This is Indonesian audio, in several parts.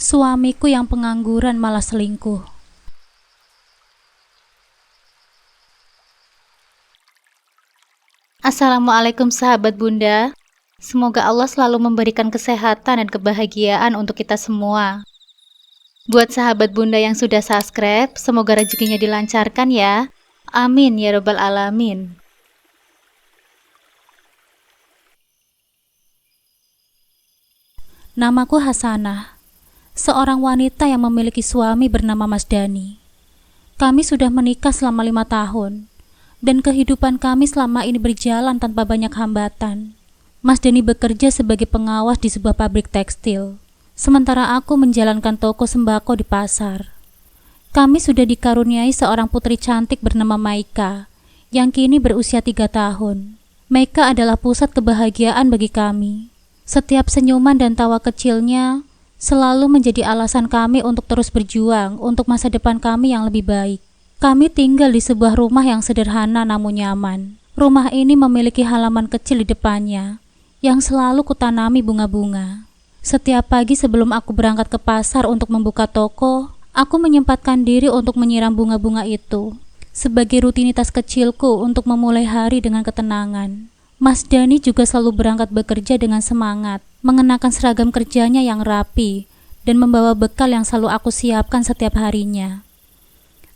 Suamiku yang pengangguran malah selingkuh. Assalamualaikum sahabat Bunda. Semoga Allah selalu memberikan kesehatan dan kebahagiaan untuk kita semua. Buat sahabat Bunda yang sudah subscribe, semoga rezekinya dilancarkan ya. Amin ya robbal alamin. Namaku Hasanah, seorang wanita yang memiliki suami bernama Mas Dani. Kami sudah menikah selama 5 tahun, dan kehidupan kami selama ini berjalan tanpa banyak hambatan. Mas Dani bekerja sebagai pengawas di sebuah pabrik tekstil, sementara aku menjalankan toko sembako di pasar. Kami sudah dikaruniai seorang putri cantik bernama Maika, yang kini berusia 3 tahun. Maika adalah pusat kebahagiaan bagi kami. Setiap senyuman dan tawa kecilnya selalu menjadi alasan kami untuk terus berjuang untuk masa depan kami yang lebih baik. Kami tinggal di sebuah rumah yang sederhana namun nyaman. Rumah ini memiliki halaman kecil di depannya, yang selalu kutanami bunga-bunga. Setiap pagi sebelum aku berangkat ke pasar untuk membuka toko, aku menyempatkan diri untuk menyiram bunga-bunga itu, sebagai rutinitas kecilku untuk memulai hari dengan ketenangan. Mas Dani juga selalu berangkat bekerja dengan semangat, mengenakan seragam kerjanya yang rapi, dan membawa bekal yang selalu aku siapkan setiap harinya.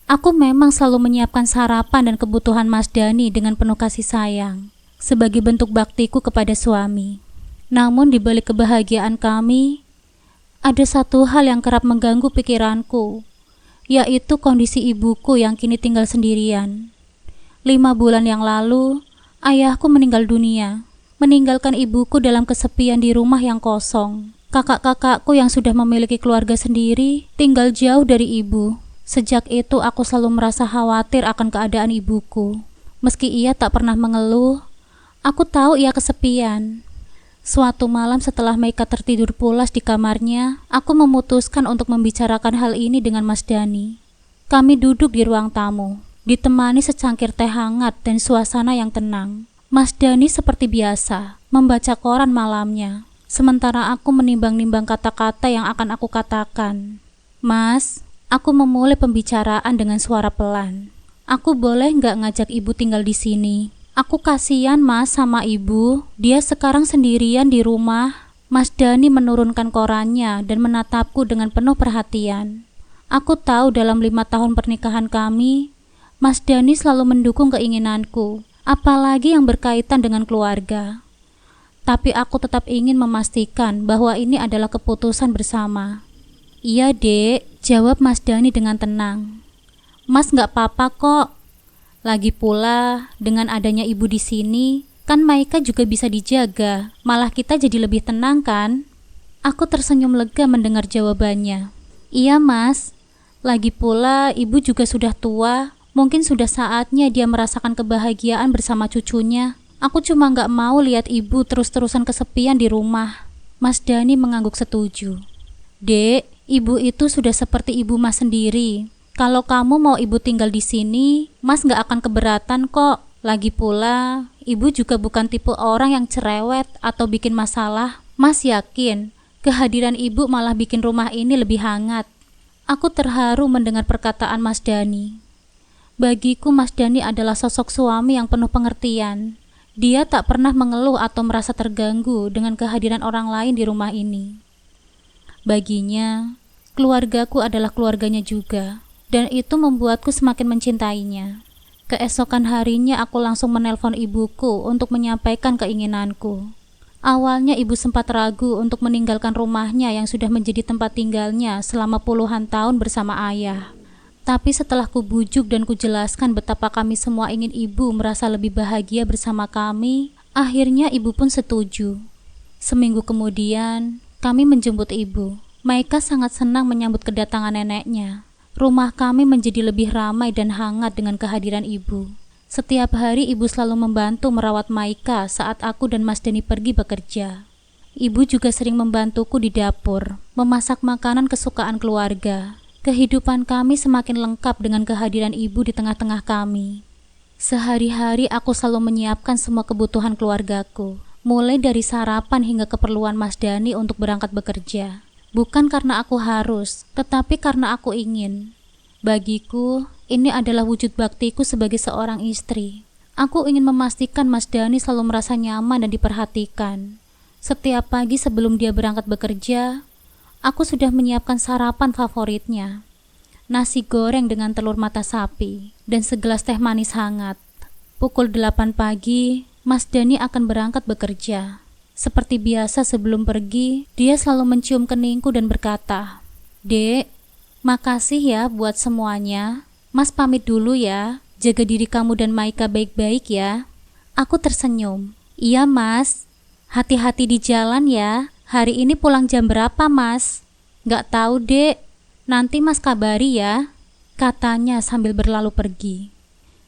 Aku memang selalu menyiapkan sarapan dan kebutuhan Mas Dani dengan penuh kasih sayang, sebagai bentuk baktiku kepada suami. Namun di balik kebahagiaan kami, ada satu hal yang kerap mengganggu pikiranku, yaitu kondisi ibuku yang kini tinggal sendirian. 5 bulan yang lalu, ayahku meninggal dunia, meninggalkan ibuku dalam kesepian di rumah yang kosong. Kakak-kakakku yang sudah memiliki keluarga sendiri tinggal jauh dari ibu. Sejak itu aku selalu merasa khawatir akan keadaan ibuku. Meski ia tak pernah mengeluh, aku tahu ia kesepian. Suatu malam setelah Maika tertidur pulas di kamarnya, aku memutuskan untuk membicarakan hal ini dengan Mas Dani. Kami duduk di ruang tamu, ditemani secangkir teh hangat dan suasana yang tenang. Mas Dani seperti biasa, membaca koran malamnya, sementara aku menimbang-nimbang kata-kata yang akan aku katakan. Mas, aku memulai pembicaraan dengan suara pelan. Aku boleh nggak ngajak ibu tinggal di sini? Aku kasihan Mas sama ibu, dia sekarang sendirian di rumah. Mas Dani menurunkan korannya dan menatapku dengan penuh perhatian. Aku tahu dalam 5 tahun pernikahan kami, Mas Dani selalu mendukung keinginanku, apalagi yang berkaitan dengan keluarga. Tapi aku tetap ingin memastikan bahwa ini adalah keputusan bersama. Iya dek, jawab Mas Dani dengan tenang. Mas nggak apa-apa kok. Lagi pula, dengan adanya ibu di sini, kan Maika juga bisa dijaga. Malah kita jadi lebih tenang kan? Aku tersenyum lega mendengar jawabannya. Iya mas, lagi pula ibu juga sudah tua. Mungkin sudah saatnya dia merasakan kebahagiaan bersama cucunya. Aku cuma nggak mau lihat ibu terus-terusan kesepian di rumah. Mas Dani mengangguk setuju. Dek, ibu itu sudah seperti ibu mas sendiri. Kalau kamu mau ibu tinggal di sini, mas gak akan keberatan kok. Lagi pula, ibu juga bukan tipe orang yang cerewet atau bikin masalah. Mas yakin, kehadiran ibu malah bikin rumah ini lebih hangat. Aku terharu mendengar perkataan Mas Dani. Bagiku Mas Dani adalah sosok suami yang penuh pengertian. Dia tak pernah mengeluh atau merasa terganggu dengan kehadiran orang lain di rumah ini. Baginya, keluargaku adalah keluarganya juga. Dan itu membuatku semakin mencintainya. Keesokan harinya aku langsung menelpon ibuku untuk menyampaikan keinginanku. Awalnya ibu sempat ragu untuk meninggalkan rumahnya yang sudah menjadi tempat tinggalnya selama puluhan tahun bersama ayah. Tapi setelah kubujuk dan kujelaskan betapa kami semua ingin ibu merasa lebih bahagia bersama kami, akhirnya ibu pun setuju. Seminggu kemudian, kami menjemput ibu. Maika sangat senang menyambut kedatangan neneknya. Rumah kami menjadi lebih ramai dan hangat dengan kehadiran ibu. Setiap hari ibu selalu membantu merawat Maika saat aku dan Mas Dani pergi bekerja. Ibu juga sering membantuku di dapur, memasak makanan kesukaan keluarga. Kehidupan kami semakin lengkap dengan kehadiran ibu di tengah-tengah kami. Sehari-hari aku selalu menyiapkan semua kebutuhan keluargaku, mulai dari sarapan hingga keperluan Mas Dani untuk berangkat bekerja. Bukan karena aku harus, tetapi karena aku ingin. Bagiku, ini adalah wujud baktiku sebagai seorang istri. Aku ingin memastikan Mas Dani selalu merasa nyaman dan diperhatikan. Setiap pagi sebelum dia berangkat bekerja, aku sudah menyiapkan sarapan favoritnya. Nasi goreng dengan telur mata sapi dan segelas teh manis hangat. Pukul 8 pagi, Mas Dani akan berangkat bekerja. Seperti biasa sebelum pergi, dia selalu mencium keningku dan berkata, "Dek, makasih ya buat semuanya. Mas pamit dulu ya. Jaga diri kamu dan Maika baik-baik ya." Aku tersenyum. "Iya Mas. Hati-hati di jalan ya. Hari ini pulang jam berapa Mas?" "Gak tahu Dek. Nanti Mas kabari ya," katanya sambil berlalu pergi.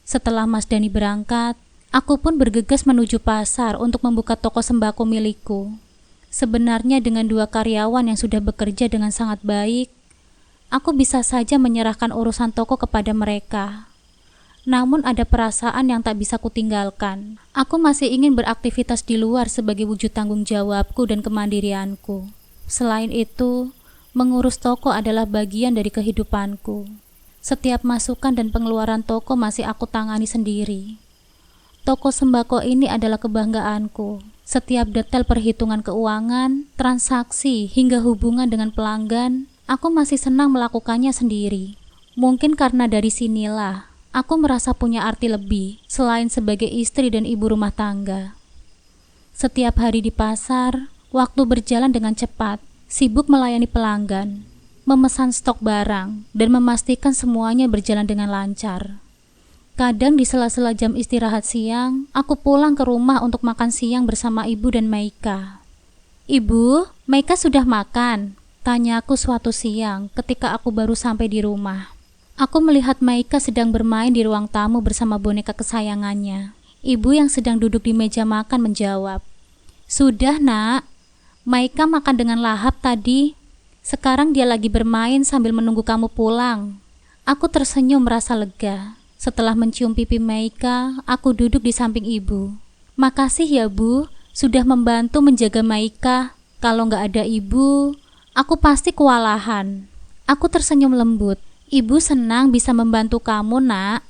Setelah Mas Dani berangkat, aku pun bergegas menuju pasar untuk membuka toko sembako milikku. Sebenarnya dengan 2 karyawan yang sudah bekerja dengan sangat baik, aku bisa saja menyerahkan urusan toko kepada mereka. Namun ada perasaan yang tak bisa kutinggalkan. Aku masih ingin beraktivitas di luar sebagai wujud tanggung jawabku dan kemandirianku. Selain itu, mengurus toko adalah bagian dari kehidupanku. Setiap masukan dan pengeluaran toko masih aku tangani sendiri. Toko sembako ini adalah kebanggaanku. Setiap detail perhitungan keuangan, transaksi, hingga hubungan dengan pelanggan, aku masih senang melakukannya sendiri. Mungkin karena dari sinilah, aku merasa punya arti lebih, selain sebagai istri dan ibu rumah tangga. Setiap hari di pasar, waktu berjalan dengan cepat, sibuk melayani pelanggan, memesan stok barang, dan memastikan semuanya berjalan dengan lancar. Kadang di sela-sela jam istirahat siang, aku pulang ke rumah untuk makan siang bersama ibu dan Maika. "Ibu, Maika sudah makan?" tanyaku suatu siang ketika aku baru sampai di rumah. Aku melihat Maika sedang bermain di ruang tamu bersama boneka kesayangannya. Ibu yang sedang duduk di meja makan menjawab, "Sudah nak, Maika makan dengan lahap tadi. Sekarang dia lagi bermain sambil menunggu kamu pulang." Aku tersenyum merasa lega. Setelah mencium pipi Maika, aku duduk di samping ibu. "Makasih ya Bu, sudah membantu menjaga Maika. Kalau nggak ada ibu, aku pasti kewalahan." Aku tersenyum lembut. "Ibu senang bisa membantu kamu nak.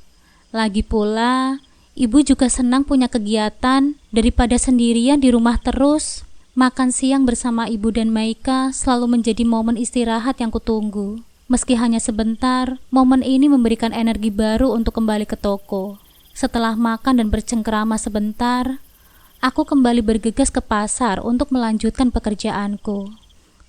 Lagi pula, ibu juga senang punya kegiatan daripada sendirian di rumah terus." Makan siang bersama ibu dan Maika selalu menjadi momen istirahat yang kutunggu. Meski hanya sebentar, momen ini memberikan energi baru untuk kembali ke toko. Setelah makan dan bercengkerama sebentar, aku kembali bergegas ke pasar untuk melanjutkan pekerjaanku.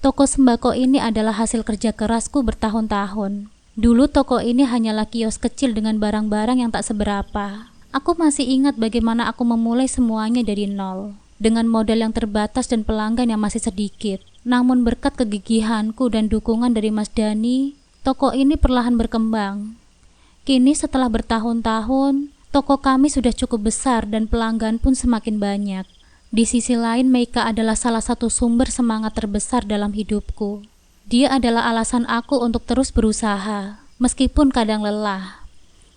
Toko sembako ini adalah hasil kerja kerasku bertahun-tahun. Dulu toko ini hanyalah kios kecil dengan barang-barang yang tak seberapa. Aku masih ingat bagaimana aku memulai semuanya dari nol. Dengan modal yang terbatas dan pelanggan yang masih sedikit. Namun berkat kegigihanku dan dukungan dari Mas Dani, toko ini perlahan berkembang. Kini setelah bertahun-tahun, toko kami sudah cukup besar dan pelanggan pun semakin banyak. Di sisi lain, Maika adalah salah satu sumber semangat terbesar dalam hidupku. Dia adalah alasan aku untuk terus berusaha, meskipun kadang lelah.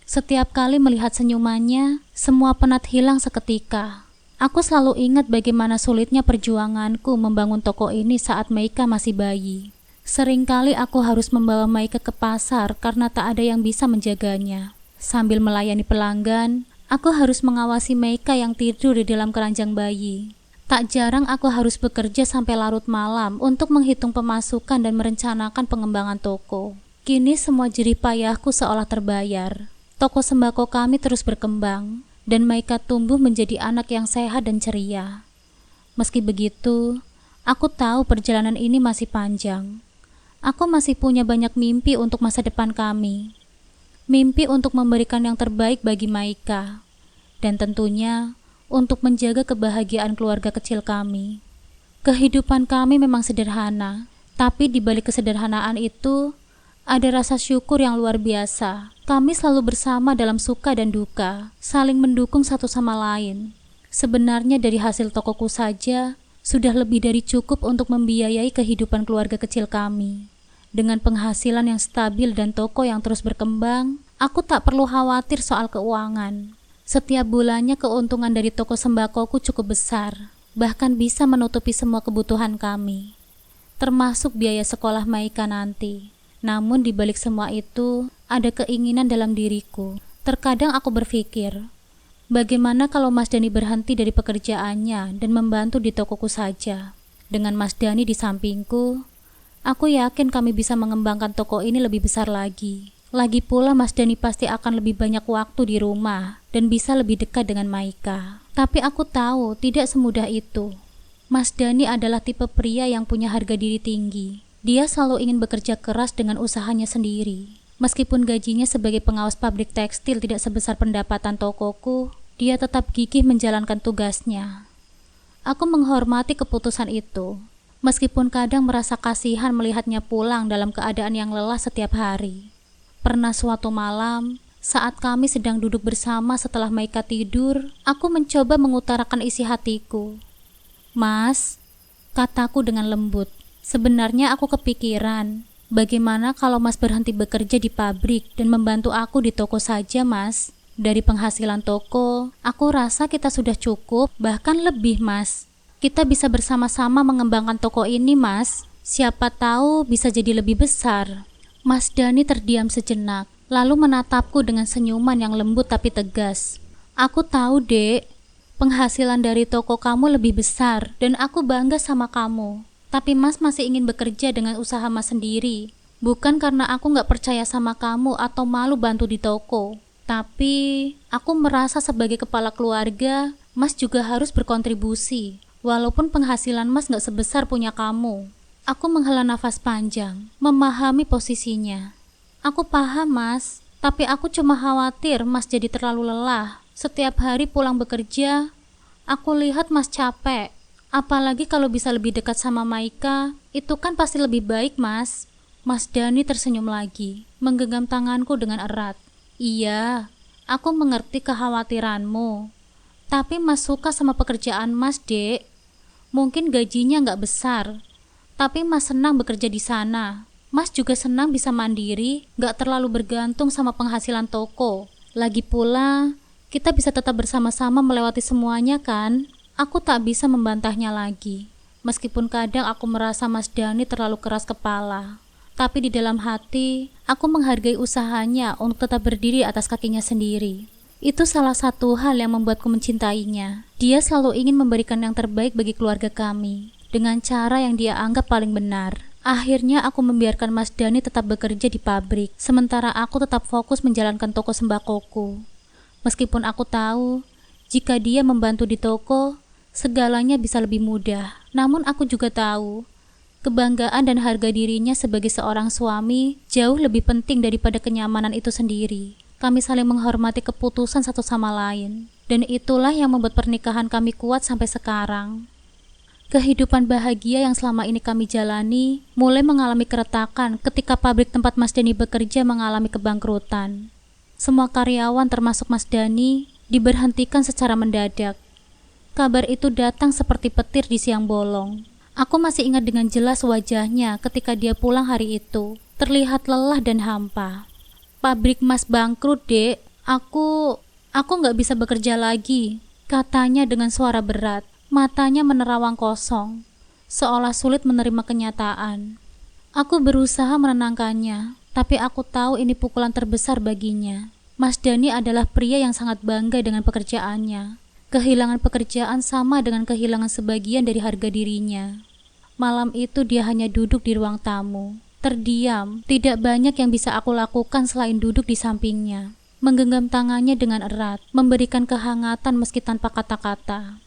Setiap kali melihat senyumannya, semua penat hilang seketika. Aku selalu ingat bagaimana sulitnya perjuanganku membangun toko ini saat Maika masih bayi. Seringkali aku harus membawa Maika ke pasar karena tak ada yang bisa menjaganya. Sambil melayani pelanggan, aku harus mengawasi Maika yang tidur di dalam keranjang bayi. Tak jarang aku harus bekerja sampai larut malam untuk menghitung pemasukan dan merencanakan pengembangan toko. Kini semua jerih payahku seolah terbayar. Toko sembako kami terus berkembang, dan Maika tumbuh menjadi anak yang sehat dan ceria. Meski begitu, aku tahu perjalanan ini masih panjang. Aku masih punya banyak mimpi untuk masa depan kami. Mimpi untuk memberikan yang terbaik bagi Maika. Dan tentunya, untuk menjaga kebahagiaan keluarga kecil kami. Kehidupan kami memang sederhana, tapi di balik kesederhanaan itu, ada rasa syukur yang luar biasa. Kami selalu bersama dalam suka dan duka, saling mendukung satu sama lain. Sebenarnya dari hasil tokoku saja, sudah lebih dari cukup untuk membiayai kehidupan keluarga kecil kami. Dengan penghasilan yang stabil dan toko yang terus berkembang, aku tak perlu khawatir soal keuangan. Setiap bulannya keuntungan dari toko sembakoku cukup besar, bahkan bisa menutupi semua kebutuhan kami. termasuk biaya sekolah Maika nanti. Namun di balik semua itu, ada keinginan dalam diriku. Terkadang aku berpikir, bagaimana kalau Mas Dani berhenti dari pekerjaannya dan membantu di tokoku saja? Dengan Mas Dani di sampingku, aku yakin kami bisa mengembangkan toko ini lebih besar lagi. Lagi pula Mas Dani pasti akan lebih banyak waktu di rumah dan bisa lebih dekat dengan Maika. Tapi aku tahu tidak semudah itu. Mas Dani adalah tipe pria yang punya harga diri tinggi. Dia selalu ingin bekerja keras dengan usahanya sendiri. Meskipun gajinya sebagai pengawas pabrik tekstil tidak sebesar pendapatan tokoku, dia tetap gigih menjalankan tugasnya. Aku menghormati keputusan itu, meskipun kadang merasa kasihan melihatnya pulang dalam keadaan yang lelah setiap hari. Pernah suatu malam, saat kami sedang duduk bersama setelah Maika tidur, aku mencoba mengutarakan isi hatiku. "Mas," kataku dengan lembut, "sebenarnya aku kepikiran, bagaimana kalau Mas berhenti bekerja di pabrik dan membantu aku di toko saja, Mas? Dari penghasilan toko, aku rasa kita sudah cukup, bahkan lebih, Mas. Kita bisa bersama-sama mengembangkan toko ini, Mas. Siapa tahu bisa jadi lebih besar." Mas Dani terdiam sejenak, lalu menatapku dengan senyuman yang lembut tapi tegas. "Aku tahu, Dek, penghasilan dari toko kamu lebih besar dan aku bangga sama kamu. Tapi Mas masih ingin bekerja dengan usaha Mas sendiri. Bukan karena aku gak percaya sama kamu atau malu bantu di toko. Tapi aku merasa sebagai kepala keluarga, Mas juga harus berkontribusi. Walaupun penghasilan Mas gak sebesar punya kamu." Aku menghela nafas panjang, memahami posisinya. "Aku paham, Mas, tapi aku cuma khawatir Mas jadi terlalu lelah. Setiap hari pulang bekerja, aku lihat Mas capek. Apalagi kalau bisa lebih dekat sama Maika, itu kan pasti lebih baik, Mas." Mas Dani tersenyum lagi, menggenggam tanganku dengan erat. "Iya, aku mengerti kekhawatiranmu. Tapi Mas suka sama pekerjaan Mas, Dek. Mungkin gajinya nggak besar, tapi Mas senang bekerja di sana. Mas juga senang bisa mandiri, gak terlalu bergantung sama penghasilan toko. Lagi pula, kita bisa tetap bersama-sama melewati semuanya kan?" Aku tak bisa membantahnya lagi. Meskipun kadang aku merasa Mas Dani terlalu keras kepala. Tapi di dalam hati, aku menghargai usahanya untuk tetap berdiri atas kakinya sendiri. Itu salah satu hal yang membuatku mencintainya. Dia selalu ingin memberikan yang terbaik bagi keluarga kami, dengan cara yang dia anggap paling benar. Akhirnya aku membiarkan Mas Dani tetap bekerja di pabrik, sementara aku tetap fokus menjalankan toko sembakoku. Meskipun aku tahu, jika dia membantu di toko, segalanya bisa lebih mudah. Namun aku juga tahu, kebanggaan dan harga dirinya sebagai seorang suami jauh lebih penting daripada kenyamanan itu sendiri. Kami saling menghormati keputusan satu sama lain, dan itulah yang membuat pernikahan kami kuat sampai sekarang. Kehidupan bahagia yang selama ini kami jalani mulai mengalami keretakan ketika pabrik tempat Mas Dani bekerja mengalami kebangkrutan. Semua karyawan termasuk Mas Dani diberhentikan secara mendadak. Kabar itu datang seperti petir di siang bolong. Aku masih ingat dengan jelas wajahnya ketika dia pulang hari itu, terlihat lelah dan hampa. "Pabrik Mas bangkrut, Dek. Aku gak bisa bekerja lagi," katanya dengan suara berat. Matanya menerawang kosong, seolah sulit menerima kenyataan. Aku berusaha menenangkannya, tapi aku tahu ini pukulan terbesar baginya. Mas Dani adalah pria yang sangat bangga dengan pekerjaannya. Kehilangan pekerjaan sama dengan kehilangan sebagian dari harga dirinya. Malam itu dia hanya duduk di ruang tamu, terdiam. Tidak banyak yang bisa aku lakukan selain duduk di sampingnya, menggenggam tangannya dengan erat, memberikan kehangatan meski tanpa kata-kata.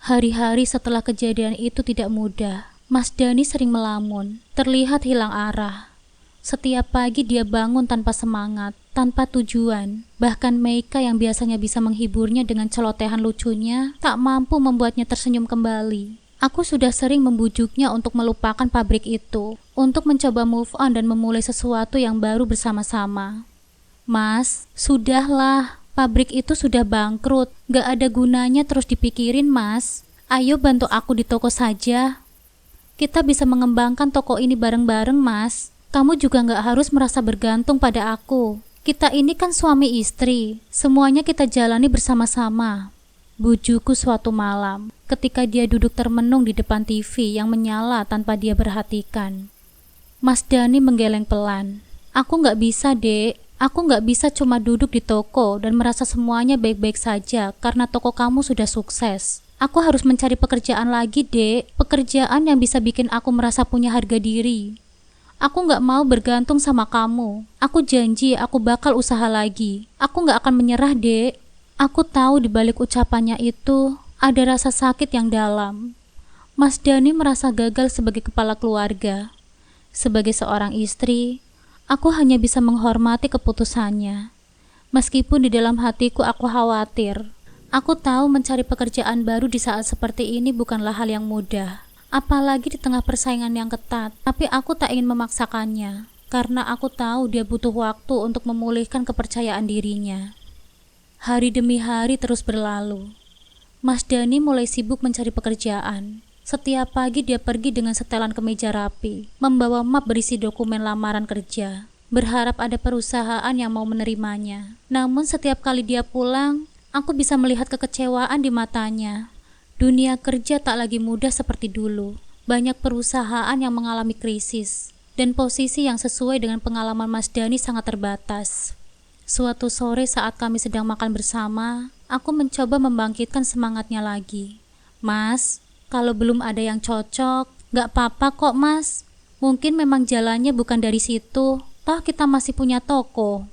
Hari-hari setelah kejadian itu tidak mudah. Mas Dani sering melamun, terlihat hilang arah. Setiap pagi dia bangun tanpa semangat, tanpa tujuan. Bahkan Maika yang biasanya bisa menghiburnya dengan celotehan lucunya, tak mampu membuatnya tersenyum kembali. Aku sudah sering membujuknya untuk melupakan pabrik itu, untuk mencoba move on dan memulai sesuatu yang baru bersama-sama. "Mas, sudahlah. Pabrik itu sudah bangkrut, gak ada gunanya terus dipikirin, Mas. Ayo bantu aku di toko saja. Kita bisa mengembangkan toko ini bareng-bareng, Mas. Kamu juga gak harus merasa bergantung pada aku. Kita ini kan suami istri, semuanya kita jalani bersama-sama." Bujuku suatu malam, ketika dia duduk termenung di depan TV yang menyala tanpa dia perhatikan. Mas Dani menggeleng pelan. Aku gak bisa, Dek. Aku gak bisa cuma duduk di toko dan merasa semuanya baik-baik saja karena toko kamu sudah sukses. Aku harus mencari pekerjaan lagi, Dek. Pekerjaan yang bisa bikin aku merasa punya harga diri. Aku gak mau bergantung sama kamu. Aku janji aku bakal usaha lagi. Aku gak akan menyerah, Dek. Aku tahu di balik ucapannya itu ada rasa sakit yang dalam. Mas Dani merasa gagal sebagai kepala keluarga. Sebagai seorang istri, aku hanya bisa menghormati keputusannya. Meskipun di dalam hatiku aku khawatir. Aku tahu mencari pekerjaan baru di saat seperti ini bukanlah hal yang mudah. Apalagi di tengah persaingan yang ketat. Tapi aku tak ingin memaksakannya. Karena aku tahu dia butuh waktu untuk memulihkan kepercayaan dirinya. Hari demi hari terus berlalu. Mas Dani mulai sibuk mencari pekerjaan. Setiap pagi dia pergi dengan setelan kemeja rapi, membawa map berisi dokumen lamaran kerja, berharap ada perusahaan yang mau menerimanya. Namun setiap kali dia pulang, aku bisa melihat kekecewaan di matanya. Dunia kerja tak lagi mudah seperti dulu. Banyak perusahaan yang mengalami krisis, dan posisi yang sesuai dengan pengalaman Mas Dani sangat terbatas. Suatu sore saat kami sedang makan bersama, aku mencoba membangkitkan semangatnya lagi. Mas, kalau belum ada yang cocok, gak apa-apa kok mas. Mungkin memang jalannya bukan dari situ, toh kita masih punya toko.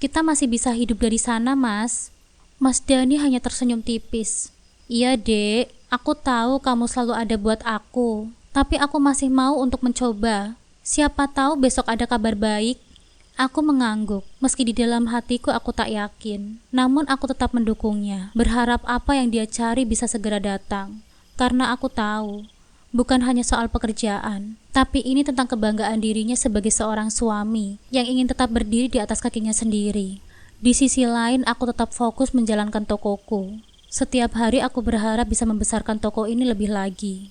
Kita masih bisa hidup dari sana mas. Mas Dani hanya tersenyum tipis. Iya dek, aku tahu kamu selalu ada buat aku. Tapi aku masih mau untuk mencoba. Siapa tahu besok ada kabar baik. Aku mengangguk, meski di dalam hatiku aku tak yakin. Namun aku tetap mendukungnya, berharap apa yang dia cari bisa segera datang. Karena aku tahu, bukan hanya soal pekerjaan, tapi ini tentang kebanggaan dirinya sebagai seorang suami yang ingin tetap berdiri di atas kakinya sendiri. Di sisi lain, aku tetap fokus menjalankan tokoku. Setiap hari aku berharap bisa membesarkan toko ini lebih lagi.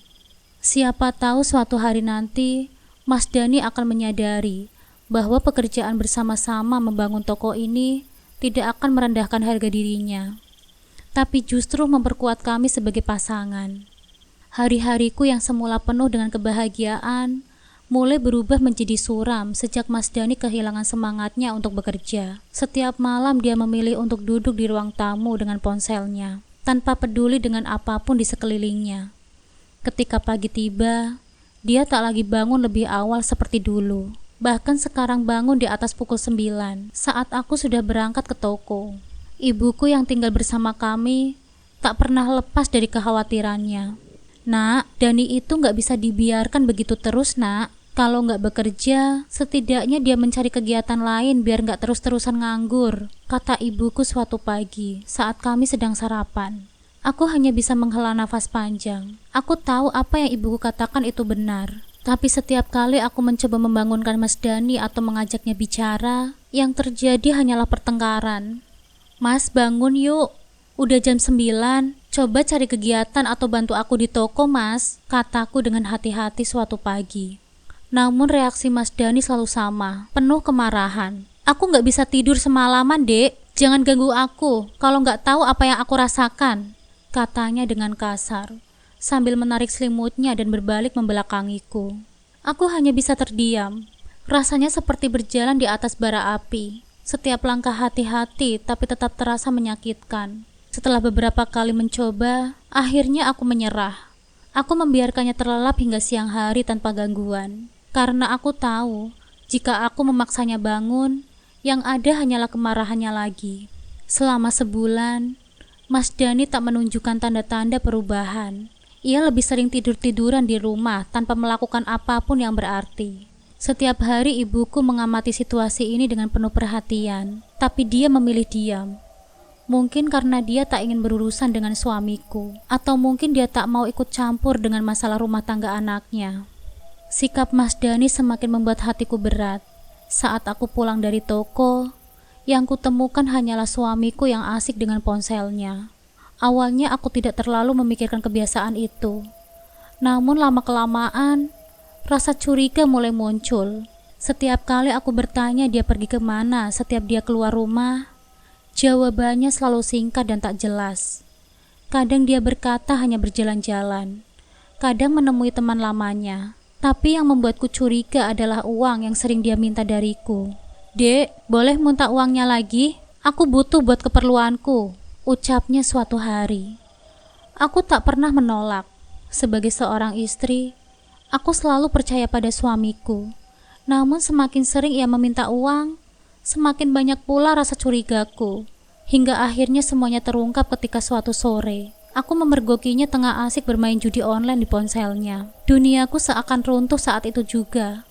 Siapa tahu suatu hari nanti, Mas Dani akan menyadari bahwa pekerjaan bersama-sama membangun toko ini tidak akan merendahkan harga dirinya, tapi justru memperkuat kami sebagai pasangan. Hari-hariku yang semula penuh dengan kebahagiaan mulai berubah menjadi suram sejak Mas Dani kehilangan semangatnya untuk bekerja. Setiap malam dia memilih untuk duduk di ruang tamu dengan ponselnya, tanpa peduli dengan apapun di sekelilingnya. Ketika pagi tiba, dia tak lagi bangun lebih awal seperti dulu. Bahkan sekarang bangun di atas pukul 9 saat aku sudah berangkat ke toko. Ibuku yang tinggal bersama kami tak pernah lepas dari kekhawatirannya. Nak, Dani itu gak bisa dibiarkan begitu terus nak. Kalau gak bekerja, setidaknya dia mencari kegiatan lain biar gak terus-terusan nganggur, kata ibuku suatu pagi saat kami sedang sarapan. Aku hanya bisa menghela nafas panjang. Aku tahu apa yang ibuku katakan itu benar. Tapi setiap kali aku mencoba membangunkan Mas Dani atau mengajaknya bicara, yang terjadi hanyalah pertengkaran. Mas, bangun yuk. Udah jam 9, coba cari kegiatan atau bantu aku di toko mas, kataku dengan hati-hati suatu pagi. Namun reaksi Mas Dani selalu sama, penuh kemarahan. Aku gak bisa tidur semalaman dek, jangan ganggu aku kalau gak tahu apa yang aku rasakan, katanya dengan kasar, sambil menarik selimutnya dan berbalik membelakangiku. Aku hanya bisa terdiam. Rasanya seperti berjalan di atas bara api. Setiap langkah hati-hati tapi tetap terasa menyakitkan. Setelah beberapa kali mencoba, akhirnya aku menyerah. Aku membiarkannya terlelap hingga siang hari tanpa gangguan. Karena aku tahu, jika aku memaksanya bangun, yang ada hanyalah kemarahannya lagi. Selama sebulan, Mas Dani tak menunjukkan tanda-tanda perubahan. Ia lebih sering tidur-tiduran di rumah tanpa melakukan apapun yang berarti. Setiap hari ibuku mengamati situasi ini dengan penuh perhatian, tapi dia memilih diam. Mungkin karena dia tak ingin berurusan dengan suamiku, atau mungkin dia tak mau ikut campur dengan masalah rumah tangga anaknya. Sikap Mas Dani semakin membuat hatiku berat. Saat aku pulang dari toko, yang kutemukan hanyalah suamiku yang asik dengan ponselnya. Awalnya aku tidak terlalu memikirkan kebiasaan itu. Namun lama-kelamaan, rasa curiga mulai muncul. Setiap kali aku bertanya dia pergi kemana setiap dia keluar rumah, jawabannya selalu singkat dan tak jelas. Kadang dia berkata hanya berjalan-jalan, kadang menemui teman lamanya. Tapi yang membuatku curiga adalah uang yang sering dia minta dariku. "Dek, boleh minta uangnya lagi? Aku butuh buat keperluanku," ucapnya suatu hari. Aku tak pernah menolak. Sebagai seorang istri, aku selalu percaya pada suamiku. Namun semakin sering ia meminta uang, semakin banyak pula rasa curigaku. Hingga akhirnya semuanya terungkap ketika suatu sore aku memergokinya tengah asik bermain judi online di ponselnya. Duniaku seakan runtuh saat itu juga.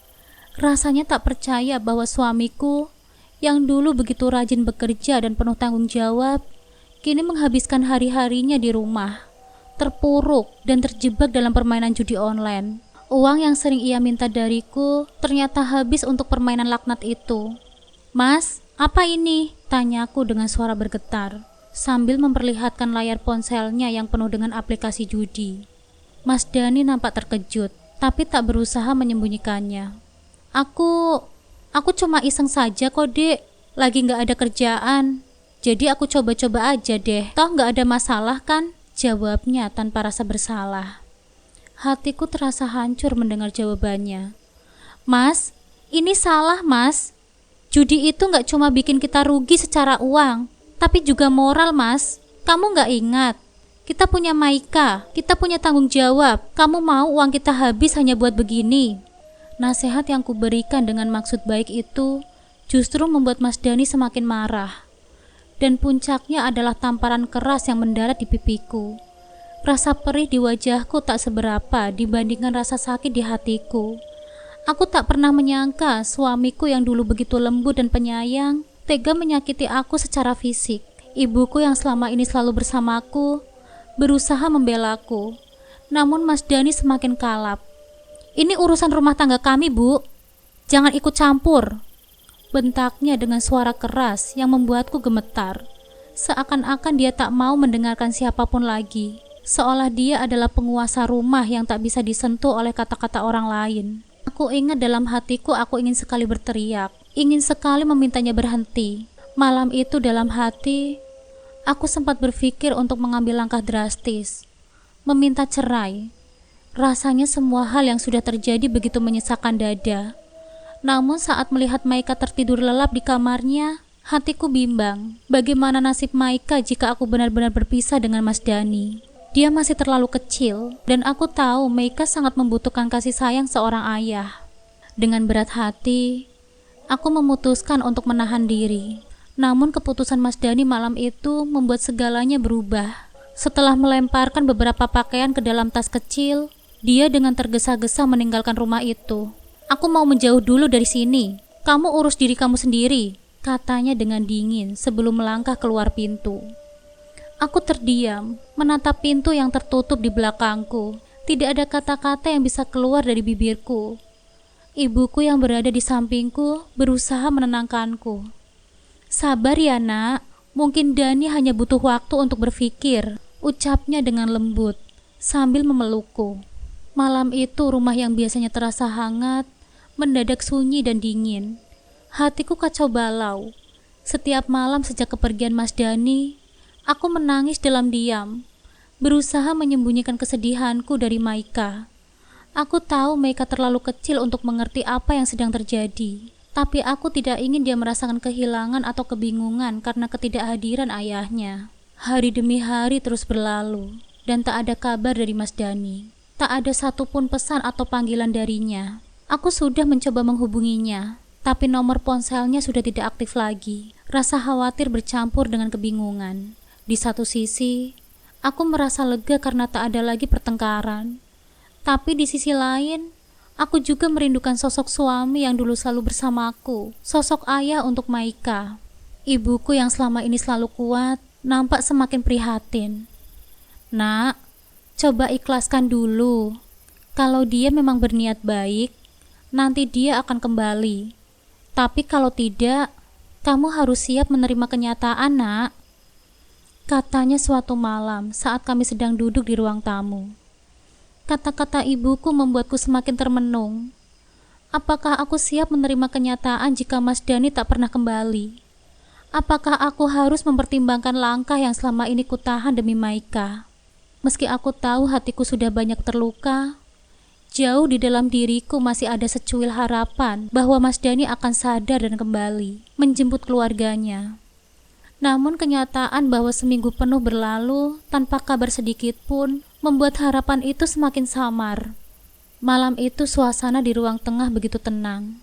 Rasanya tak percaya bahwa suamiku yang dulu begitu rajin bekerja dan penuh tanggung jawab, kini menghabiskan hari-harinya di rumah, terpuruk dan terjebak dalam permainan judi online. Uang yang sering ia minta dariku ternyata habis untuk permainan laknat itu. "Mas, apa ini?" tanyaku dengan suara bergetar, sambil memperlihatkan layar ponselnya yang penuh dengan aplikasi judi. Mas Dani nampak terkejut, tapi tak berusaha menyembunyikannya. Aku cuma iseng saja kok, Dek. Lagi gak ada kerjaan. Jadi aku coba-coba aja deh. Toh gak ada masalah kan?" jawabnya tanpa rasa bersalah. Hatiku terasa hancur mendengar jawabannya. "Mas, ini salah, Mas. Judi itu gak cuma bikin kita rugi secara uang, tapi juga moral, Mas. Kamu gak ingat? Kita punya Maika, kita punya tanggung jawab. Kamu mau uang kita habis hanya buat begini?" Nasihat yang kuberikan dengan maksud baik itu justru membuat Mas Dani semakin marah. Dan puncaknya adalah tamparan keras yang mendarat di pipiku. Rasa perih di wajahku tak seberapa dibandingkan rasa sakit di hatiku. Aku tak pernah menyangka suamiku yang dulu begitu lembut dan penyayang tega menyakiti aku secara fisik. Ibuku yang selama ini selalu bersamaku berusaha membelaku, namun Mas Dani semakin kalap. "Ini urusan rumah tangga kami, Bu. Jangan ikut campur," bentaknya dengan suara keras yang membuatku gemetar. Seakan-akan dia tak mau mendengarkan siapapun lagi, seolah dia adalah penguasa rumah yang tak bisa disentuh oleh kata-kata orang lain. Aku ingat dalam hatiku aku ingin sekali berteriak, ingin sekali memintanya berhenti. Malam itu dalam hati, aku sempat berpikir untuk mengambil langkah drastis, meminta cerai. Rasanya semua hal yang sudah terjadi begitu menyesakkan dada. Namun saat melihat Maika tertidur lelap di kamarnya, hatiku bimbang. Bagaimana nasib Maika jika aku benar-benar berpisah dengan Mas Dani? Dia masih terlalu kecil, dan aku tahu Maika sangat membutuhkan kasih sayang seorang ayah. Dengan berat hati, aku memutuskan untuk menahan diri. Namun keputusan Mas Dani malam itu membuat segalanya berubah. Setelah melemparkan beberapa pakaian ke dalam tas kecil, dia dengan tergesa-gesa meninggalkan rumah itu. "Aku mau menjauh dulu dari sini. Kamu urus diri kamu sendiri," katanya dengan dingin sebelum melangkah keluar pintu. Aku terdiam, menatap pintu yang tertutup di belakangku. Tidak ada kata-kata yang bisa keluar dari bibirku. Ibuku yang berada di sampingku berusaha menenangkanku. "Sabar ya, Nak. Mungkin Dani hanya butuh waktu untuk berpikir," ucapnya dengan lembut sambil memelukku. Malam itu rumah yang biasanya terasa hangat mendadak sunyi dan dingin. Hatiku kacau balau. Setiap malam sejak kepergian Mas Dani, aku menangis dalam diam, berusaha menyembunyikan kesedihanku dari Maika. Aku tahu Maika terlalu kecil untuk mengerti apa yang sedang terjadi, tapi aku tidak ingin dia merasakan kehilangan atau kebingungan karena ketidakhadiran ayahnya. Hari demi hari terus berlalu, dan tak ada kabar dari Mas Dani. Tak ada satupun pesan atau panggilan darinya. Aku sudah mencoba menghubunginya, tapi nomor ponselnya sudah tidak aktif lagi. Rasa khawatir bercampur dengan kebingungan. Di satu sisi, aku merasa lega karena tak ada lagi pertengkaran. Tapi di sisi lain, aku juga merindukan sosok suami yang dulu selalu bersamaku, sosok ayah untuk Maika. Ibuku yang selama ini selalu kuat, nampak semakin prihatin. "Nak, coba ikhlaskan dulu. Kalau dia memang berniat baik, nanti dia akan kembali. Tapi kalau tidak, kamu harus siap menerima kenyataan, Nak," katanya suatu malam saat kami sedang duduk di ruang tamu. Kata-kata ibuku membuatku semakin termenung. Apakah aku siap menerima kenyataan jika Mas Dani tak pernah kembali? Apakah aku harus mempertimbangkan langkah yang selama ini kutahan demi Maika? Meski aku tahu hatiku sudah banyak terluka, jauh di dalam diriku masih ada secuil harapan bahwa Mas Dani akan sadar dan kembali menjemput keluarganya. Namun kenyataan bahwa seminggu penuh berlalu tanpa kabar sedikit pun membuat harapan itu semakin samar. Malam itu suasana di ruang tengah begitu tenang.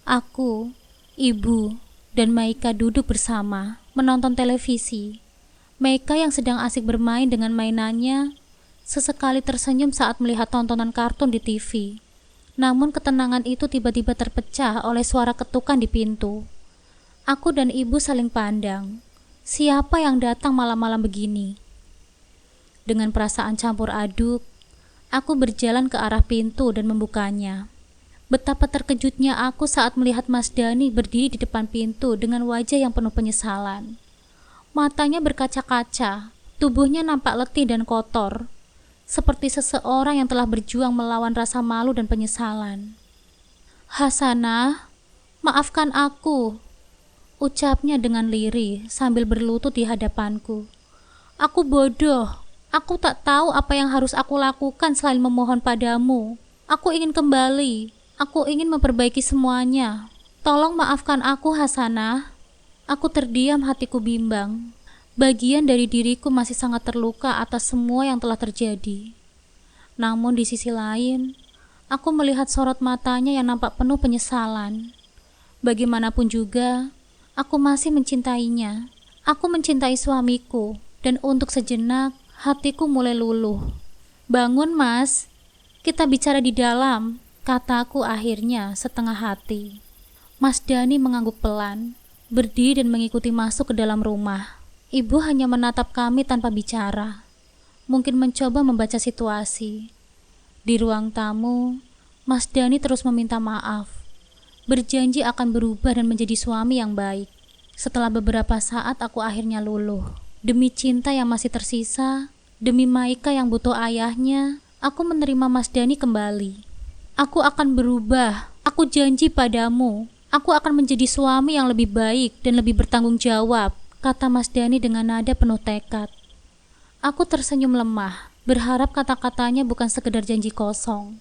Aku, ibu, dan Maika duduk bersama menonton televisi. Maika yang sedang asik bermain dengan mainannya sesekali tersenyum saat melihat tontonan kartun di TV. Namun ketenangan itu tiba-tiba terpecah oleh suara ketukan di pintu. Aku dan ibu saling pandang. Siapa yang datang malam-malam begini? Dengan perasaan campur aduk, aku berjalan ke arah pintu dan membukanya. Betapa terkejutnya aku saat melihat Mas Dani berdiri di depan pintu dengan wajah yang penuh penyesalan. Matanya berkaca-kaca, tubuhnya nampak letih dan kotor, seperti seseorang yang telah berjuang melawan rasa malu dan penyesalan. "Hasanah, maafkan aku," ucapnya dengan lirih sambil berlutut di hadapanku. "Aku bodoh. Aku tak tahu apa yang harus aku lakukan selain memohon padamu. Aku ingin kembali. Aku ingin memperbaiki semuanya. Tolong maafkan aku, Hasanah." Aku terdiam, hatiku bimbang. Bagian dari diriku masih sangat terluka atas semua yang telah terjadi. Namun di sisi lain, aku melihat sorot matanya yang nampak penuh penyesalan. Bagaimanapun juga, aku masih mencintainya. Aku mencintai suamiku, dan untuk sejenak, hatiku mulai luluh. "Bangun, Mas. Kita bicara di dalam," kataku akhirnya setengah hati. Mas Dani mengangguk pelan, berdiri dan mengikuti masuk ke dalam rumah. Ibu hanya menatap kami tanpa bicara. Mungkin mencoba membaca situasi. Di ruang tamu, Mas Dani terus meminta maaf. Berjanji akan berubah dan menjadi suami yang baik. Setelah beberapa saat aku akhirnya luluh. Demi cinta yang masih tersisa, demi Maika yang butuh ayahnya, aku menerima Mas Dani kembali. "Aku akan berubah. Aku janji padamu. Aku akan menjadi suami yang lebih baik dan lebih bertanggung jawab," kata Mas Dani dengan nada penuh tekad. Aku tersenyum lemah, berharap kata-katanya bukan sekedar janji kosong.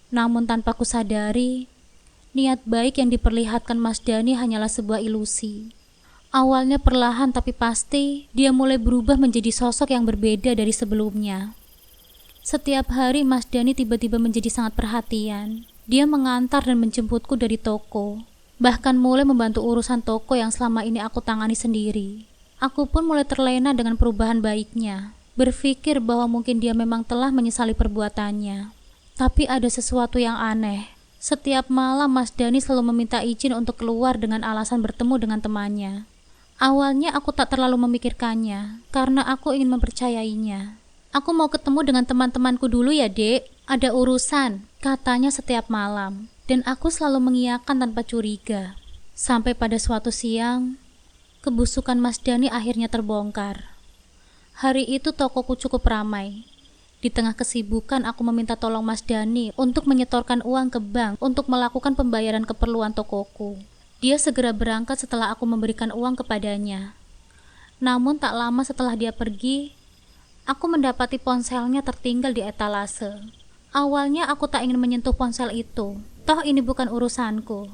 Namun tanpa kusadari, niat baik yang diperlihatkan Mas Dani hanyalah sebuah ilusi. Awalnya perlahan tapi pasti, dia mulai berubah menjadi sosok yang berbeda dari sebelumnya. Setiap hari Mas Dani tiba-tiba menjadi sangat perhatian. Dia mengantar dan menjemputku dari toko, bahkan mulai membantu urusan toko yang selama ini aku tangani sendiri. Aku pun mulai terlena dengan perubahan baiknya, berpikir bahwa mungkin dia memang telah menyesali perbuatannya. Tapi ada sesuatu yang aneh. Setiap malam Mas Dani selalu meminta izin untuk keluar dengan alasan bertemu dengan temannya. Awalnya aku tak terlalu memikirkannya, karena aku ingin mempercayainya. "Aku mau ketemu dengan teman-temanku dulu ya, Dek. Ada urusan," katanya setiap malam. Dan aku selalu mengiyakan tanpa curiga. Sampai pada suatu siang, kebusukan Mas Dani akhirnya terbongkar. Hari itu tokoku cukup ramai. Di tengah kesibukan, aku meminta tolong Mas Dani untuk menyetorkan uang ke bank untuk melakukan pembayaran keperluan tokoku. Dia segera berangkat setelah aku memberikan uang kepadanya. Namun tak lama setelah dia pergi, aku mendapati ponselnya tertinggal di etalase. Awalnya aku tak ingin menyentuh ponsel itu, toh ini bukan urusanku.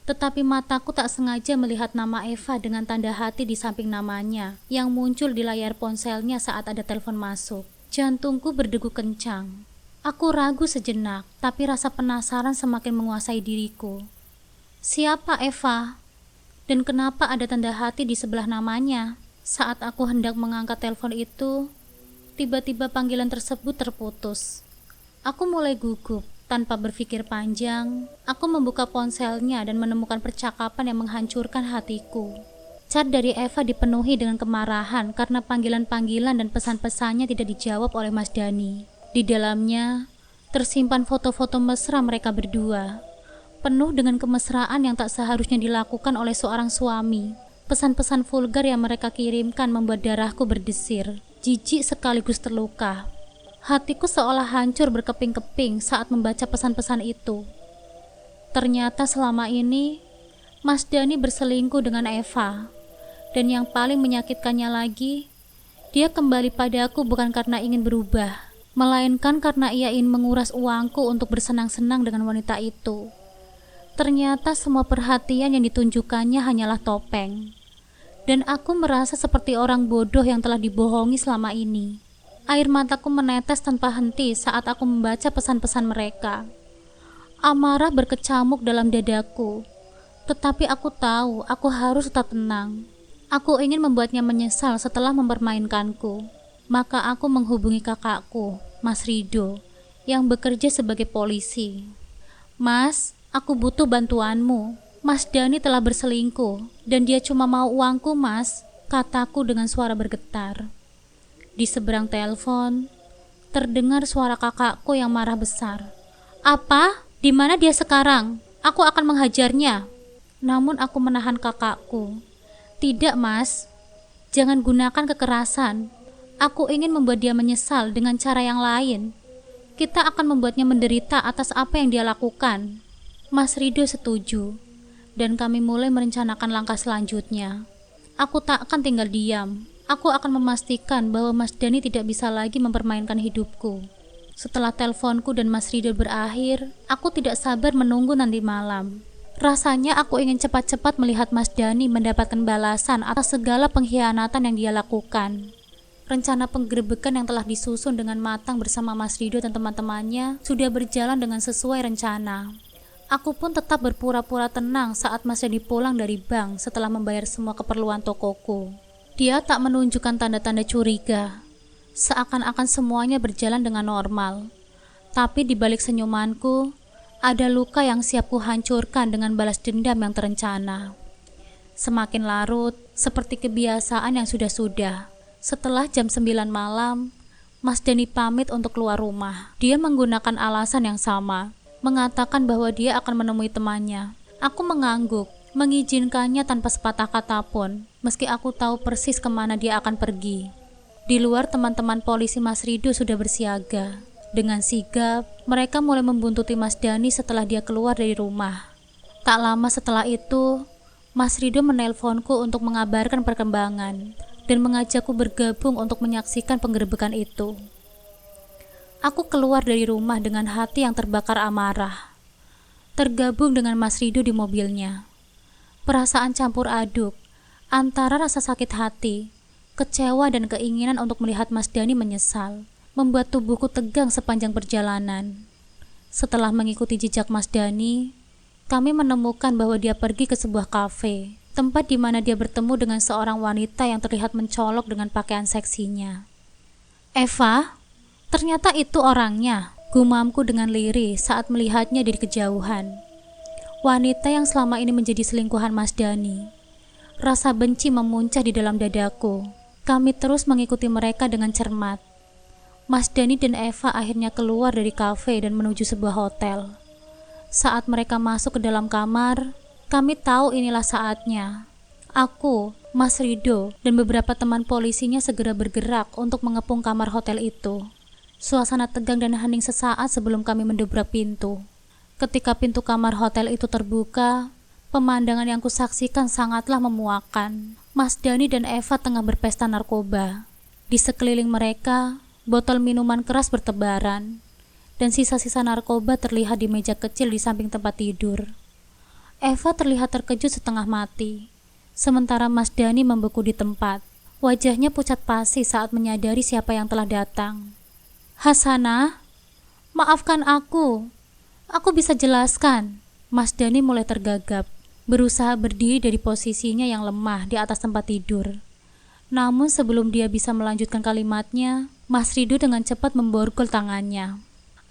Tetapi mataku tak sengaja melihat nama Eva dengan tanda hati di samping namanya yang muncul di layar ponselnya saat ada telepon masuk. Jantungku berdegup kencang. Aku ragu sejenak, tapi rasa penasaran semakin menguasai diriku. Siapa Eva? Dan kenapa ada tanda hati di sebelah namanya? Saat aku hendak mengangkat telepon itu, tiba-tiba panggilan tersebut terputus. Aku mulai gugup. Tanpa berpikir panjang, aku membuka ponselnya dan menemukan percakapan yang menghancurkan hatiku. Chat dari Eva dipenuhi dengan kemarahan karena panggilan-panggilan dan pesan-pesannya tidak dijawab oleh Mas Dani. Di dalamnya, tersimpan foto-foto mesra mereka berdua, penuh dengan kemesraan yang tak seharusnya dilakukan oleh seorang suami. Pesan-pesan vulgar yang mereka kirimkan membuat darahku berdesir, jijik sekaligus terluka. Hatiku seolah hancur berkeping-keping saat membaca pesan-pesan itu. Ternyata selama ini, Mas Dani berselingkuh dengan Eva. Dan yang paling menyakitkannya lagi, Dia kembali padaku bukan karena ingin berubah, melainkan karena ia ingin menguras uangku untuk bersenang-senang dengan wanita itu. Ternyata semua perhatian yang ditunjukkannya hanyalah topeng. Dan aku merasa seperti orang bodoh yang telah dibohongi selama ini. Air mataku menetes tanpa henti saat aku membaca pesan-pesan mereka. Amarah berkecamuk dalam dadaku. Tetapi aku tahu aku harus tetap tenang. Aku ingin membuatnya menyesal setelah mempermainkanku. Maka aku menghubungi kakakku, Mas Rido, yang bekerja sebagai polisi. Mas, aku butuh bantuanmu. Mas Dani telah berselingkuh dan dia cuma mau uangku, Mas, kataku dengan suara bergetar. Di seberang telepon, terdengar suara kakakku yang marah besar. Apa? Di mana dia sekarang? Aku akan menghajarnya. Namun aku menahan kakakku. Tidak, Mas. Jangan gunakan kekerasan. Aku ingin membuat dia menyesal dengan cara yang lain. Kita akan membuatnya menderita atas apa yang dia lakukan. Mas Rido setuju, dan kami mulai merencanakan langkah selanjutnya. Aku tak akan tinggal diam. Aku akan memastikan bahwa Mas Dani tidak bisa lagi mempermainkan hidupku. Setelah teleponku dan Mas Rido berakhir, aku tidak sabar menunggu nanti malam. Rasanya aku ingin cepat-cepat melihat Mas Dani mendapatkan balasan atas segala pengkhianatan yang dia lakukan. Rencana penggerebekan yang telah disusun dengan matang bersama Mas Rido dan teman-temannya sudah berjalan dengan sesuai rencana. Aku pun tetap berpura-pura tenang saat Mas Dani pulang dari bank setelah membayar semua keperluan tokoku. Dia tak menunjukkan tanda-tanda curiga, seakan-akan semuanya berjalan dengan normal. Tapi di balik senyumanku, ada luka yang siap kuhancurkan dengan balas dendam yang terencana. Semakin larut, seperti kebiasaan yang sudah-sudah. Setelah jam 9 malam, Mas Dani pamit untuk keluar rumah. Dia menggunakan alasan yang sama, mengatakan bahwa dia akan menemui temannya. Aku mengangguk, mengizinkannya tanpa sepatah kata pun, meski aku tahu persis kemana dia akan pergi. Di luar, teman-teman polisi Mas Rido sudah bersiaga. Dengan sigap, mereka mulai membuntuti Mas Dani setelah dia keluar dari rumah. Tak lama setelah itu, Mas Rido menelponku untuk mengabarkan perkembangan dan mengajakku bergabung untuk menyaksikan penggerebekan itu. Aku keluar dari rumah dengan hati yang terbakar amarah, tergabung dengan Mas Rido di mobilnya. Perasaan campur aduk antara rasa sakit hati, kecewa dan keinginan untuk melihat Mas Dani menyesal membuat tubuhku tegang sepanjang perjalanan. Setelah mengikuti jejak Mas Dani, kami menemukan bahwa dia pergi ke sebuah kafe, tempat di mana dia bertemu dengan seorang wanita yang terlihat mencolok dengan pakaian seksinya. Eva, ternyata itu orangnya, gumamku dengan lirih saat melihatnya dari kejauhan. Wanita yang selama ini menjadi selingkuhan Mas Dani. Rasa benci memuncah di dalam dadaku. Kami terus mengikuti mereka dengan cermat. Mas Dani dan Eva akhirnya keluar dari kafe dan menuju sebuah hotel. Saat mereka masuk ke dalam kamar, kami tahu inilah saatnya. Aku, Mas Rido, dan beberapa teman polisinya segera bergerak untuk mengepung kamar hotel itu. Suasana tegang dan hening sesaat sebelum kami mendobrak pintu. Ketika pintu kamar hotel itu terbuka, pemandangan yang kusaksikan sangatlah memuakkan. Mas Dani dan Eva tengah berpesta narkoba. Di sekeliling mereka, botol minuman keras bertebaran, dan sisa-sisa narkoba terlihat di meja kecil di samping tempat tidur. Eva terlihat terkejut setengah mati, sementara Mas Dani membeku di tempat. Wajahnya pucat pasi saat menyadari siapa yang telah datang. Hasanah, maafkan aku. Aku bisa jelaskan. Mas Dani mulai tergagap, berusaha berdiri dari posisinya yang lemah di atas tempat tidur. Namun sebelum dia bisa melanjutkan kalimatnya, Mas Rido dengan cepat memborgol tangannya.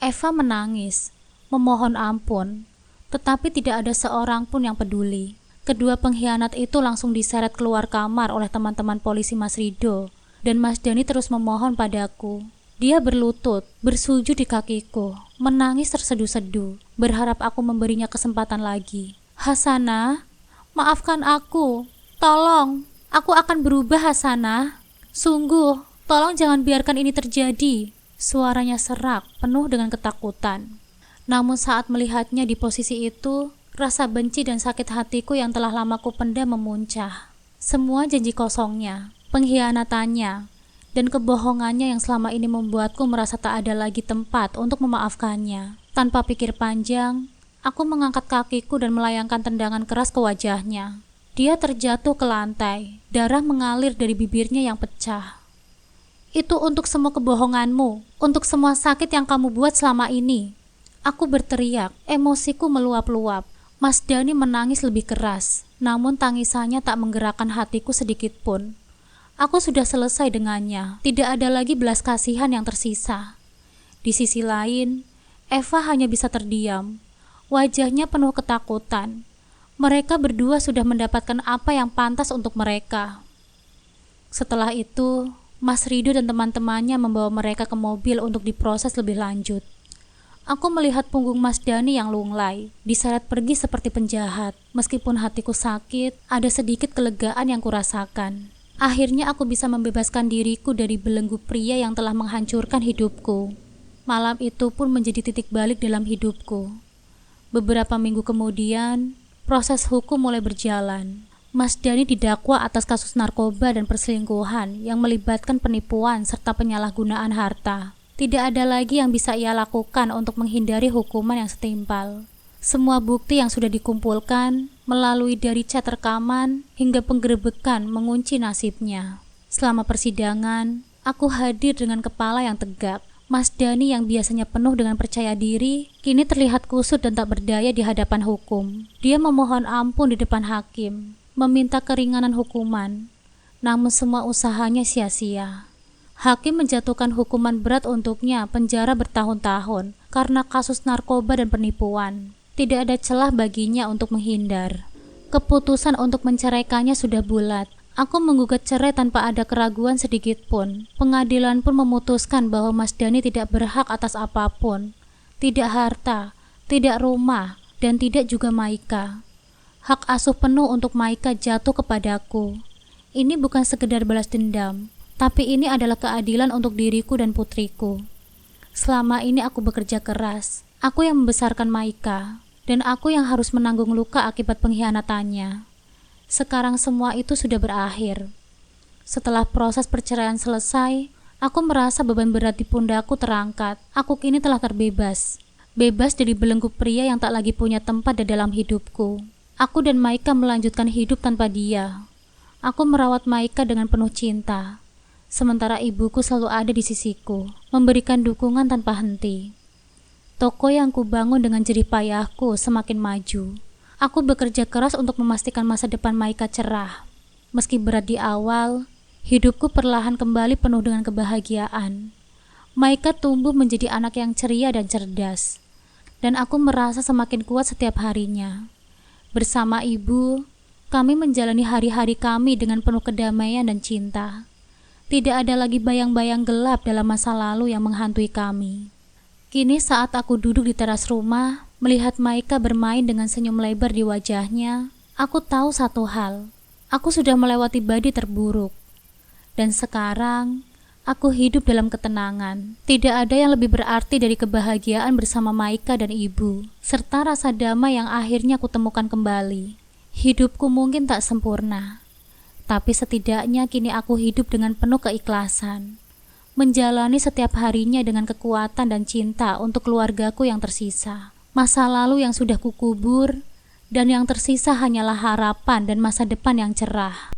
Eva menangis, memohon ampun, tetapi tidak ada seorang pun yang peduli. Kedua pengkhianat itu langsung diseret keluar kamar oleh teman-teman polisi Mas Rido, dan Mas Dani terus memohon padaku. Dia berlutut, bersujud di kakiku, menangis terseduh-seduh, berharap aku memberinya kesempatan lagi. Hasanah, maafkan aku, tolong. Aku akan berubah, Hasanah. Sungguh, tolong jangan biarkan ini terjadi. Suaranya serak, penuh dengan ketakutan. Namun saat melihatnya di posisi itu, rasa benci dan sakit hatiku yang telah lama kupendam memuncah. Semua janji kosongnya, pengkhianatannya, dan kebohongannya yang selama ini membuatku merasa tak ada lagi tempat untuk memaafkannya. Tanpa pikir panjang, aku mengangkat kakiku dan melayangkan tendangan keras ke wajahnya. Dia terjatuh ke lantai, darah mengalir dari bibirnya yang pecah. Itu untuk semua kebohonganmu, untuk semua sakit yang kamu buat selama ini. Aku berteriak, emosiku meluap-luap. Mas Dhani menangis lebih keras, namun tangisannya tak menggerakkan hatiku sedikit pun. Aku sudah selesai dengannya, tidak ada lagi belas kasihan yang tersisa. Di sisi lain, Eva hanya bisa terdiam. Wajahnya penuh ketakutan. Mereka berdua sudah mendapatkan apa yang pantas untuk mereka. Setelah itu, Mas Rido dan teman-temannya membawa mereka ke mobil untuk diproses lebih lanjut. Aku melihat punggung Mas Dhani yang lunglai, diseret pergi seperti penjahat. Meskipun hatiku sakit, ada sedikit kelegaan yang kurasakan. Akhirnya aku bisa membebaskan diriku dari belenggu pria yang telah menghancurkan hidupku. Malam itu pun menjadi titik balik dalam hidupku. Beberapa minggu kemudian, proses hukum mulai berjalan. Mas Dhani didakwa atas kasus narkoba dan perselingkuhan yang melibatkan penipuan serta penyalahgunaan harta. Tidak ada lagi yang bisa ia lakukan untuk menghindari hukuman yang setimpal. Semua bukti yang sudah dikumpulkan, melalui dari chat rekaman hingga penggerebekan mengunci nasibnya. Selama persidangan, aku hadir dengan kepala yang tegak. Mas Dhani yang biasanya penuh dengan percaya diri, kini terlihat kusut dan tak berdaya di hadapan hukum. Dia memohon ampun di depan hakim, meminta keringanan hukuman, namun semua usahanya sia-sia. Hakim menjatuhkan hukuman berat untuknya, penjara bertahun-tahun karena kasus narkoba dan penipuan. Tidak ada celah baginya untuk menghindar. Keputusan untuk menceraikannya sudah bulat. Aku menggugat cerai tanpa ada keraguan sedikit pun. Pengadilan pun memutuskan bahwa Mas Dhani tidak berhak atas apapun. Tidak harta, tidak rumah, dan tidak juga Maika. Hak asuh penuh untuk Maika jatuh kepadaku. Ini bukan sekedar balas dendam, tapi ini adalah keadilan untuk diriku dan putriku. Selama ini aku bekerja keras. Aku yang membesarkan Maika, dan aku yang harus menanggung luka akibat pengkhianatannya. Sekarang semua itu sudah berakhir. Setelah proses perceraian selesai, aku merasa beban berat di pundakku terangkat. Aku kini telah terbebas. Bebas dari belenggu pria yang tak lagi punya tempat di dalam hidupku. Aku dan Maika melanjutkan hidup tanpa dia. Aku merawat Maika dengan penuh cinta. Sementara ibuku selalu ada di sisiku, memberikan dukungan tanpa henti. Toko yang kubangun dengan jerih payahku semakin maju. Aku bekerja keras untuk memastikan masa depan Maika cerah. Meski berat di awal, hidupku perlahan kembali penuh dengan kebahagiaan. Maika tumbuh menjadi anak yang ceria dan cerdas, dan aku merasa semakin kuat setiap harinya. Bersama ibu, kami menjalani hari-hari kami dengan penuh kedamaian dan cinta. Tidak ada lagi bayang-bayang gelap dalam masa lalu yang menghantui kami. Kini saat aku duduk di teras rumah, melihat Maika bermain dengan senyum lebar di wajahnya, aku tahu satu hal. Aku sudah melewati badai terburuk. Dan sekarang, aku hidup dalam ketenangan. Tidak ada yang lebih berarti dari kebahagiaan bersama Maika dan ibu, serta rasa damai yang akhirnya aku temukan kembali. Hidupku mungkin tak sempurna, tapi setidaknya kini aku hidup dengan penuh keikhlasan, menjalani setiap harinya dengan kekuatan dan cinta untuk keluargaku yang tersisa. Masa lalu yang sudah kukubur, dan yang tersisa hanyalah harapan dan masa depan yang cerah.